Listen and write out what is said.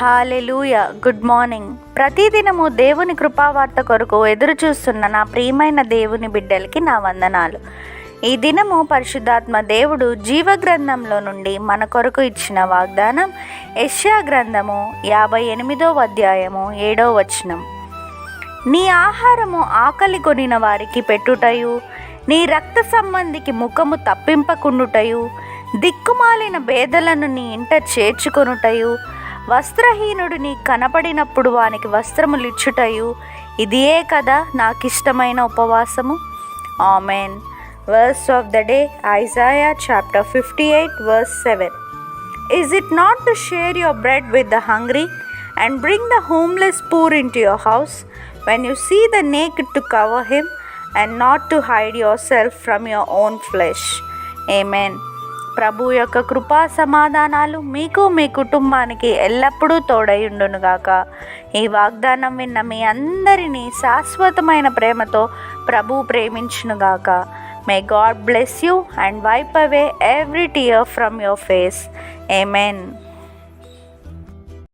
హల్లెలూయా. Good morning. ప్రతిదినము దేవుని కృపావార్త కొరకు ఎదురు చూస్తున్న నా ప్రియమైన దేవుని బిడ్డలకి నా వందనాలు. ఈ దినము పరిశుద్ధాత్మ దేవుడు జీవగ్రంథంలో నుండి మన కొరకు ఇచ్చిన వాగ్దానం యెషయా గ్రంథము 58వ అధ్యాయము 7వ వచనం. నీ ఆహారము ఆకలి కొనిన వారికి పెట్టుటయు, నీ రక్త సంబంధికి ముఖము తప్పింపకుండుటయు, దిక్కుమాలిన బేదలను నీ ఇంట చేర్చుకొనుటయు, వస్త్రహీనుడు నీ కనపడినప్పుడు వానికి వస్త్రములిచ్చుటయు, ఇదియే కదా నాకిష్టమైన ఉపవాసము. Amen. Verse of the day, Isaiah chapter 58 verse 7. Is it not to share your bread with the hungry and bring the homeless poor into your house, when you see the naked to cover him and not to hide yourself from your own flesh? Amen. ప్రభు యొక్క కృపా సమాధానాలు మీకు మీ కుటుంబానికి ఎల్లప్పుడూ తోడైయుండునుగాక. ఈ వాగ్దానం విన్న మీ అందరినీ శాశ్వతమైన ప్రేమతో ప్రభు ప్రేమించునుగాక. May God bless you and wipe away every tear from your face. Amen.